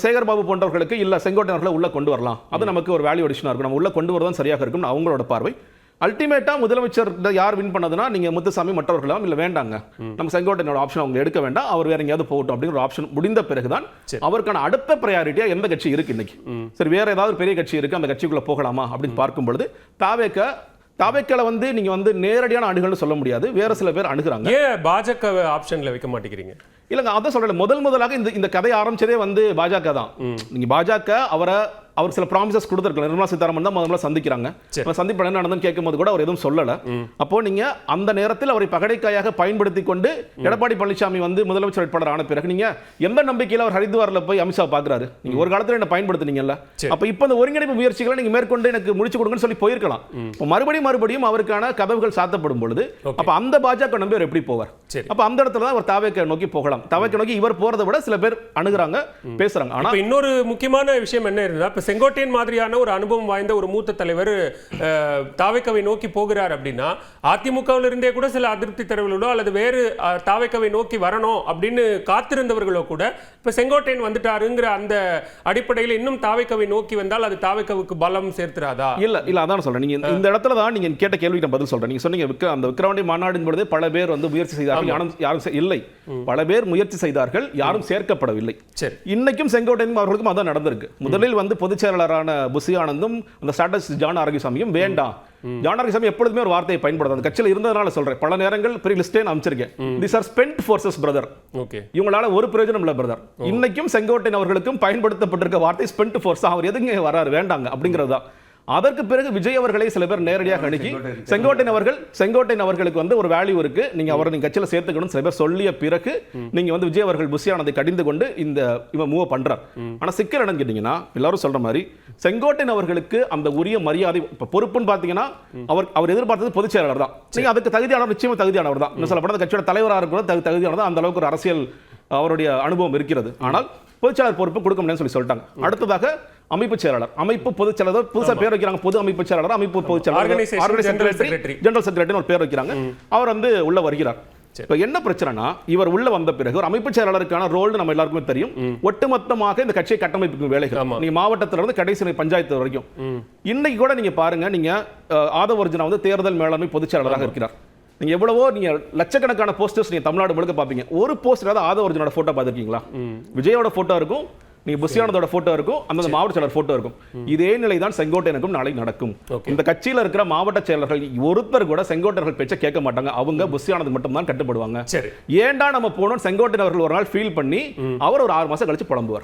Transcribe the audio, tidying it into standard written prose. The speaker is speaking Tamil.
சேகர் பாபு போன்றவர்களுக்கு இல்ல செங்கோட்டையர்களை உள்ள கொண்டு வரலாம், அது நமக்கு ஒரு வேல்யூ அடிஷனா இருக்கும், நம்ம உள்ள கொண்டு வரதான் சரியாக இருக்கும் அவங்களோட பார்வை. அல்டிமேட்டா முதலமைச்சர் யார் வின் பண்ணதுன்னா நீங்க முத்துசாமி மற்றவர்களாம் இல்ல வேண்டாங்க, நம்ம செங்கோட்டையனோட ஆப்ஷன் அவங்க எடுக்க வேண்டாம், அவர் வேற எங்கேயாவது போகட்டும் அப்படிங்கிற ஒரு ஆப்ஷன் முடிந்த பிறகுதான் அவருக்கான அடுத்த பிரையாரிட்டியா எந்த கட்சி இருக்கு இன்னைக்கு. சரி, வேற ஏதாவது பெரிய கட்சி இருக்கு, அந்த கட்சிக்குள்ள போகலாமா அப்படின்னு பார்க்கும் பொழுது தாவேக்கல வந்து நீங்க வந்து நேரடியான அணுகல்னு சொல்ல முடியாது, வேற சில பேர் அணுகுறாங்க. ஏன் பாஜக ஆப்ஷன்ல வைக்க மாட்டேங்கிறீங்க? இல்லங்க, அதான் சொல்றேன், முதலாக இந்த கதை ஆரம்பிச்சதே வந்து பாஜக தான். நீங்க பாஜக அவர் சில ப்ராமிசஸ் கொடுத்திருக்காங்க. நிர்மலா சீதாராமன் தான் முதல்ல சந்திக்கிறாங்க. சந்திப்பு என்ன நடந்ததுன்னு கேட்கும்போது கூட அவர் எதுவும் சொல்லல. அப்போ நீங்க அந்த நேரத்தில் அவரை பகடைக்காயாக பயன்படுத்தி கொண்டு எடப்பாடி பழனிசாமி வந்து முதலமைச்சர் வேட்பாளர் ஆன பிறகு நீங்க எந்த நம்பிக்கையில் அவர் ஹரித்வார்ல போய் அமித்ஷா பாக்குறாரு, நீங்க ஒரு காலத்துல என்ன பயன்படுத்தினீங்கல்ல, அப்ப இப்ப இந்த ஒருங்கிணைப்பு முயற்சிகளை நீங்க மேற்கொண்டு எனக்கு முடிச்சு கொடுங்கன்னு சொல்லி போயிருக்கலாம். மறுபடியும் அவருக்கான கதவுகள் சாத்தப்படும் பொழுது அப்ப அந்த பாஜக நம்பி அவர் எப்படி போவார்? அப்ப அந்த இடத்துல தான் அவர் தாவேக்க நோக்கி போகலாம். தாவேக்க நோக்கி இவர் போறதை விட சில பேர் அணுகுறாங்க, பேசுறாங்க. ஆனா இன்னொரு முக்கியமான விஷயம் என்ன இருந்தா, செங்கோட்டையன் மாதிரியான ஒரு அனுபவம் வாய்ந்த ஒரு மூத்த தலைவர் தாவேக்கவை நோக்கி போகிறார் அப்படின்னா, அதிமுகவில் இருந்தே கூட சில அதிருப்தி தரவுகளோ அல்லது வேறு தாவேக்கவை நோக்கி வரணும் அப்படின்னு காத்திருந்தவர்களோ கூட இப்ப செங்கோட்டையன் வந்துட்டாருங்கிற அந்த அடிப்படையில் இன்னும் தாவேக்கவை நோக்கி வந்தால் அது தாவேக்கவுக்கு பலம் சேர்த்துறாதா? இல்ல அதான் சொல்றேன். நீங்க இந்த இடத்துல தான் நீங்க கேட்ட கேள்விக்கு நான் பதில் சொல்றேன். நீங்க சொன்னீங்க அந்த விக்கிரவாண்டி மாநாடு பொழுது பல பேர் வந்து முயற்சி செய்தார்கள், யாரும் இல்லை. பல பேர் முயற்சி செய்தார்கள், யாரும் சேர்க்கப்படவில்லை. இன்னைக்கும் செங்கோட்டையன் அவர்களுக்கும் அதான் நடந்திருக்கு. முதலில் வந்து பொதுச் செயலாளரான புசி ஆனந்தும் அந்த ஸ்ட்ராட்டஜிஸ்ட் ஜான் ஆரோக்கியசாமியும் வேண்டாம். ஜான் ஆரோக்கியசாமி எப்பொழுதுமே ஒரு வார்த்தையை பயன்படுத்த அந்த கட்சியில் இருந்ததனால சொல்றேன். பல நேரங்கள் பெரிய லிஸ்டே அமைச்சிருக்கேன். these are spent forces brother. இவங்களால ஒரு பிரயோஜனம் இல்ல பிரதர். இன்னைக்கும் செங்கோட்டையன் அவர்களுக்கும் பயன்படுத்தப்பட்டிருக்க வார்த்தை ஸ்பென்ட் ஃபோர்ஸ். அவர் எதுங்க வராரு, வேண்டாங்க அப்படிங்கிறது தான். அதற்கு பிறகு விஜய் அவர்களை சில பேர் நேரடியாக அணுகி செங்கோட்டையன் அவர்களுக்கு வந்து ஒரு வேல்யூ இருக்கு, நீங்க அவரை நீங்க கட்சியில சேர்த்துக்கணும் சில பேர் சொல்லிய பிறகு நீங்க வந்து விஜய் அவர்கள் புசியானதை கடிந்து கொண்டு இவன் மூவ் பண்றார். ஆனா சிக்கல் என்னன்னு கேட்டீங்கன்னா, எல்லாரும் சொல்ற மாதிரி செங்கோட்டையன் அவர்களுக்கு அந்த உரிய மரியாதை பொறுப்புன்னு பாத்தீங்கன்னா அவர் எதிர்பார்த்தது பொதுச் செயலாளர் தான். நீங்க அதுக்கு தகுதியானவர், நிச்சயமா தகுதியானவர் தான். இன்னும் சொல்லப்பட்ட கட்சியோட தலைவராக இருக்கிறது தகுதியானது, அந்த அளவுக்கு ஒரு அரசியல் அவருடைய அனுபவம் இருக்கிறது. ஆனால் பொதுச்செயலாளர் பொறுப்பு கொடுக்க முடியும்னு சொல்லிட்டாங்க. அடுத்ததாக அமைப்பு செயலாளர், அமைப்பு பொதுச் செயலாளர், புதுசா பேர் வைக்கிறாங்க, பொது அமைப்பு செயலாளர், அமைப்பு பொதுச் செயலாளர், ஜெனரல் செக்ரட்டரி ஒரு பேர் வைக்கிறாங்க. அவர் வந்து உள்ள வருகிறார். இப்ப என்ன பிரச்சனைனா, இவர் உள்ள வந்த பிறகு ஒரு அமைப்பு செயலாளருக்கான ரோல் நம்ம எல்லாருக்குமே தெரியும். ஒட்டுமொத்தமாக இந்த கட்சியை கட்டமைப்பு வேலைகள், நீங்க மாவட்டத்துல இருந்து கடைசி பஞ்சாயத்து வரைக்கும். இன்னைக்கு கூட நீங்க பாருங்க, நீங்க ஆதவ அர்ஜுனா வந்து தேர்தல் மேலாண்மை பொதுச் செயலாளராக இருக்கிறார். நீங்க எவ்வளவோ நீங்க லட்சக்கணக்கான போஸ்டர்ஸ் நீங்க தமிழ்நாடு முழுக்க பாப்பீங்க. ஒரு போஸ்டர் ஆதவ அர்ஜுனோட போட்டோ பார்த்திருக்கீங்களா? விஜயோட போட்டோ இருக்கும், நீங்க புசியானதோட போட்டோ இருக்கும், அந்த மாவட்ட செயலர் போட்டோ இருக்கும். இதே நிலை தான் செங்கோட்டையனுக்கும் நாளை நடக்கும். இந்த கட்சியில இருக்கிற மாவட்ட செயலர்கள் ஒருத்தர் கூட செங்கோட்டையர்கள் பேச்ச கேட்க மாட்டாங்க. அவங்க புசியானது மட்டும் தான் கட்டுப்படுவாங்க. ஏன்டா நம்ம போனோம் செங்கோட்டையன் அவர்கள் ஒரு நாள் ஃபீல் பண்ணி அவர் ஒரு 6 மாசம் கழிச்சு புலம்புவார்.